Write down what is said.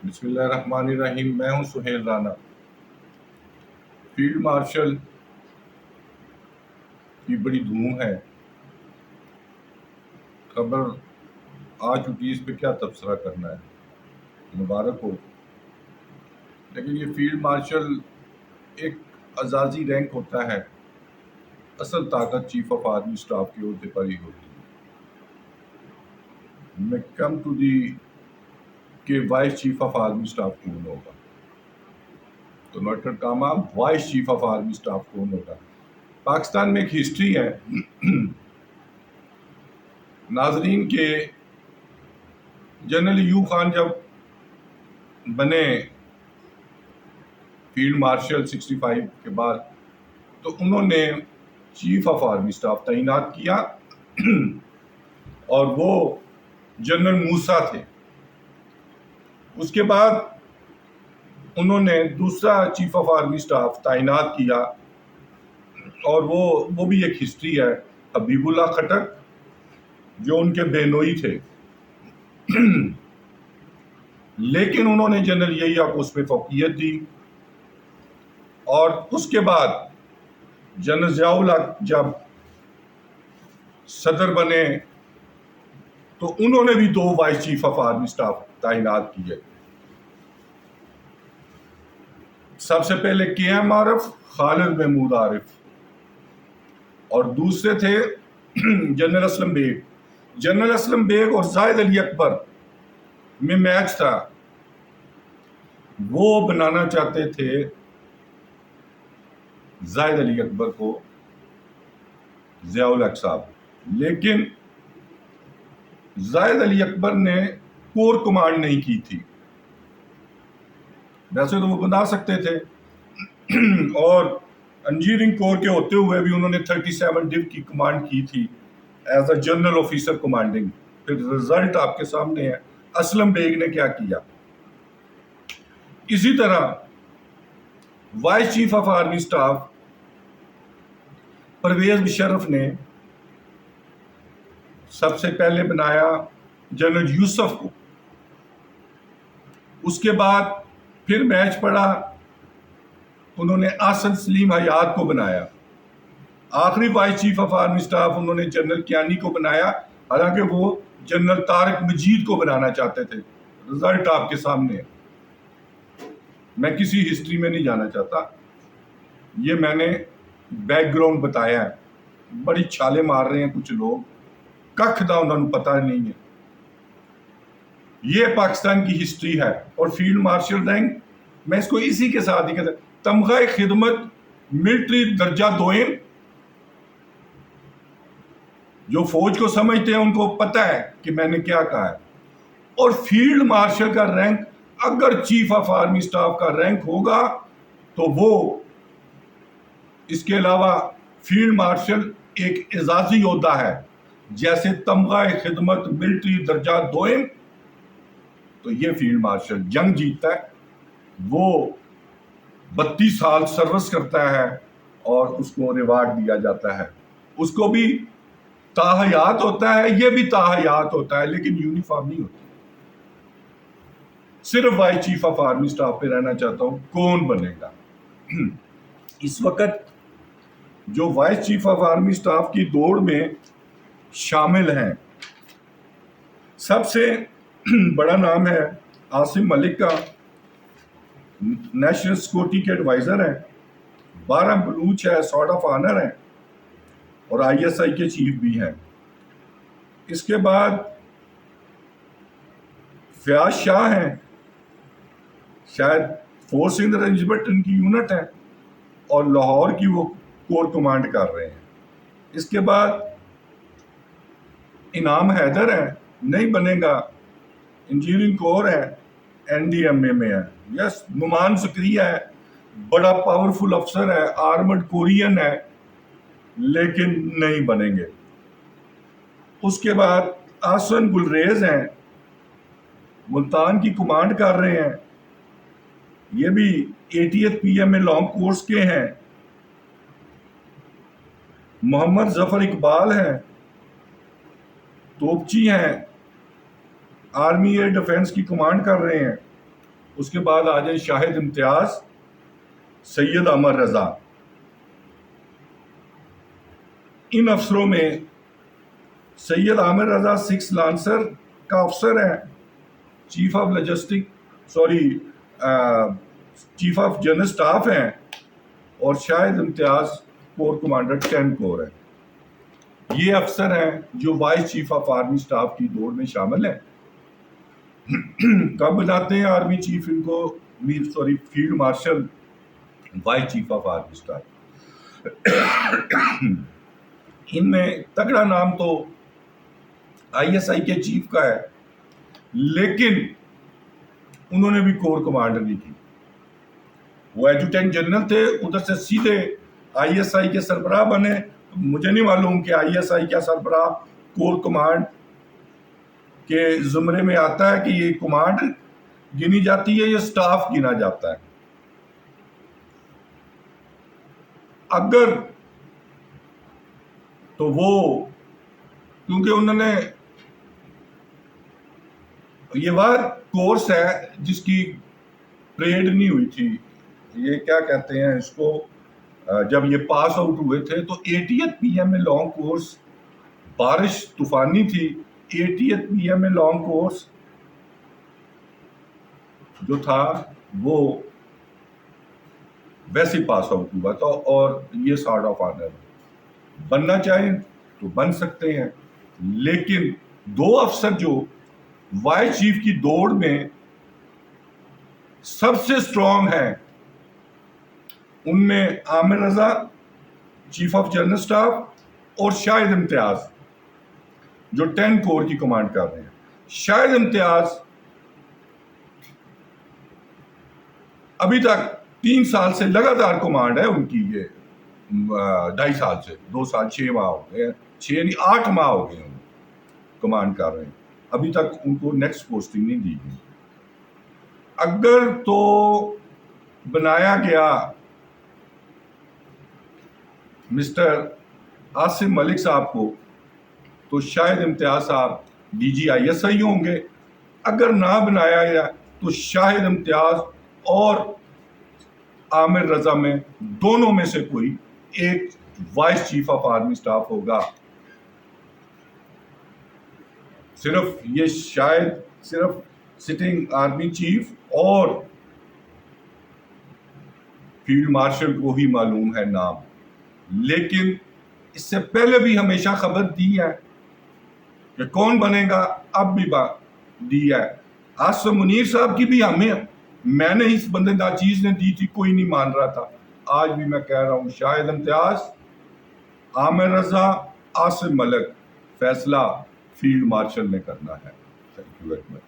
بسم اللہ الرحمن الرحیم۔ میں ہوں سہیل رانا۔ فیلڈ مارشل کی بڑی دھوم ہے، خبر آ چکی، اس پہ کیا تبصرہ کرنا ہے، مبارک ہو۔ لیکن یہ فیلڈ مارشل ایک اعزازی رینک ہوتا ہے، اصل طاقت چیف آف آرمی اسٹاف کے عہدے پر ہی ہوتی ہے۔ میں کم ٹو دی کہ vice chief of army staff کون ہوگا، تو note comma vice chief of army staff کون ہوگا۔ پاکستان میں ایک ہسٹری ہے ناظرین کے، جنرل ایوب خان جب بنے فیلڈ مارشل 65 کے بعد، تو انہوں نے چیف آف آرمی اسٹاف تعینات کیا اور وہ جنرل موسیٰ تھے۔ اس کے بعد انہوں نے دوسرا چیف آف آرمی اسٹاف تعینات کیا، اور وہ بھی ایک ہسٹری ہے، حبیب اللہ خٹک، جو ان کے بہنوئی تھے، لیکن انہوں نے جنرل یحییٰ کو اس پہ فوقیت دی۔ اور اس کے بعد جنرل ضیاء الحق جب صدر بنے، تو انہوں نے بھی 2 voice chief of army staff تعینات کیے۔ سب سے پہلے کے ایم عارف، خالد محمود عارف، اور دوسرے تھے جنرل اسلم بیگ۔ جنرل اسلم بیگ اور زاہد علی اکبر میں میچ تھا، وہ بنانا چاہتے تھے زاہد علی اکبر کو ضیاء الحق صاحب، لیکن زاہد علی اکبر نے کور کمانڈ نہیں کی تھی۔ ویسے تو وہ بنا سکتے تھے، اور انجینئرنگ کور کے ہوتے ہوئے بھی انہوں نے 37 ڈو کی کمانڈ کی تھی as a general officer commanding. پھر رزلٹ آپ کے سامنے ہے، اسلم بیگ نے کیا کیا۔ اسی طرح vice chief of army staff Pervez Musharraf نے سب سے پہلے بنایا جنرل یوسف کو۔ اس کے بعد پھر میچ پڑا، انہوں نے احسن سلیم حیات کو بنایا۔ آخری voice chief of army staff انہوں نے جنرل کیانی کو بنایا، حالانکہ وہ جنرل طارق مجید کو بنانا چاہتے تھے۔ رزلٹ آپ کے سامنے ہے۔ میں کسی ہسٹری میں نہیں جانا چاہتا، یہ میں نے بیک گراؤنڈ بتایا ہے۔ بڑی چھالے مار رہے ہیں کچھ لوگ، ککھ دا انہوں نے پتہ نہیں ہے۔ یہ پاکستان کی ہسٹری ہے۔ اور فیلڈ مارشل رینک، میں اس کو اسی کے ساتھ ہی کہتا ہوں، تمغہ خدمت ملٹری درجہ 2، جو فوج کو سمجھتے ہیں ان کو پتہ ہے کہ میں نے کیا کہا ہے۔ اور فیلڈ مارشل کا رینک اگر چیف آف آرمی اسٹاف کا رینک ہوگا تو وہ اس کے علاوہ فیلڈ مارشل ایک اعزازی عہدہ ہے، جیسے تمغہ خدمت ملٹری درجہ 2، تو یہ فیلڈ مارشل جنگ جیتتا ہے، وہ 32 سال سروس کرتا ہے اور اس کو ریوارڈ دیا جاتا ہے۔ اس کو بھی تاحیات ہوتا ہے، یہ بھی تاحیات ہوتا ہے، لیکن یونیفارم نہیں ہوتی۔ صرف voice chief of army staff پہ رہنا چاہتا ہوں، کون بنے گا؟ اس وقت جو voice chief of army staff کی دوڑ میں شامل ہیں، سب سے بڑا نام ہے عاصم ملک کا، نیشنل سیکورٹی کے ایڈوائزر ہیں۔ 12 بلوچ ہے، سارڈ آف آنر ہیں، اور ISI کے چیف بھی ہیں۔ اس کے بعد فیاض شاہ ہیں، شاید فورس ان رینجمنٹ ان کی یونٹ ہے، اور لاہور کی وہ کور کمانڈ کر رہے ہیں۔ اس کے بعد انعام حیدر ہے، نہیں بنے گا، انجینئرنگ کور ہے، NDMA میں ہے۔ یس، نعمان زکریا ہے، بڑا پاورفل افسر ہے، آرمڈ کورین ہے، لیکن نہیں بنیں گے۔ اس کے بعد احسن گلریز ہیں، ملتان کی کمانڈ کر رہے ہیں، یہ بھی 80th PMA لانگ کورس کے ہیں۔ محمد ظفر اقبال ہیں، توپچی ہیں، آرمی ایئر ڈیفنس کی کمانڈ کر رہے ہیں۔ اس کے بعد آ جائیں شاہد امتیاز، سید عامر رضا. ان افسروں میں سید عامر رضا 6 لانسر کا افسر ہے، chief of chief of general staff ہیں، اور شاہد امتیاز کور کمانڈر 10 کور ہے. یہ افسر ہیں جو voice chief of army staff کی دوڑ میں شامل ہیں. کب بناتے ہیں آرمی چیف ان کو؟ Field marshal vice chief of army staff. ان میں تگڑا نام تو ISI کے چیف کا ہے، لیکن انہوں نے بھی کور کمانڈر نہیں کی. وہ ایڈجوٹنٹ جنرل تھے، ادھر سے سیدھے ISI کے سربراہ بنے. مجھے نہیں معلوم کہ ISI کا سربراہ کور کمانڈ کے زمرے میں آتا ہے کہ یہ کمانڈ گنی جاتی ہے یا سٹاف گنا جاتا ہے. اگر تو وہ کیونکہ انہوں نے یہ بات کورس ہے جس کی پریڈ نہیں ہوئی تھی، یہ کیا کہتے ہیں اس کو، جب یہ پاس آؤٹ ہوئے تھے تو 80th PM میں لانگ کورس، بارش طوفانی تھی، 80th PM میں لانگ کورس جو تھا وہ ویسے پاس آؤٹ ہوا تھا. اور یہ سارٹ آف آنر بننا چاہیں تو بن سکتے ہیں، لیکن 2 افسر جو وائس چیف کی دوڑ میں سب سے سٹرونگ ہیں، ان میں عامر رضا چیف آف جنرل اسٹاف اور شاہد امتیاز جو 10 کور کی کمانڈ کر رہے ہیں. شاہد امتیاز ابھی تک 3 سال سے لگاتار کمانڈ ہے ان کی، یہ 2.5 سال سے 2 سال 6 ماہ ہو گئے، 6 نہیں 8 ماہ ہو گئے کمانڈ کر رہے ہیں. ابھی تک ان کو نیکسٹ پوسٹنگ نہیں دی گئی. اگر تو بنایا گیا مسٹر عاصم ملک صاحب کو تو شاہد امتیاز صاحب DG ISI ہوں گے. اگر نہ بنایا گیا تو شاہد امتیاز اور عامر رضا میں دونوں میں سے کوئی ایک voice chief of army staff ہوگا. یہ شاید صرف سٹنگ آرمی چیف اور فیلڈ مارشل کو ہی معلوم ہے نام، لیکن اس سے پہلے بھی ہمیشہ خبر دی ہے کہ کون بنے گا، اب بھی دی ہے. آصف منیر صاحب کی بھی میں نے اس بندے ناچیز نے دی تھی، کوئی نہیں مان رہا تھا. آج بھی میں کہہ رہا ہوں شاہد امتیاز، عامر رضا، عاصم ملک، فیصلہ فیلڈ مارشل نے کرنا ہے. Thank you very much.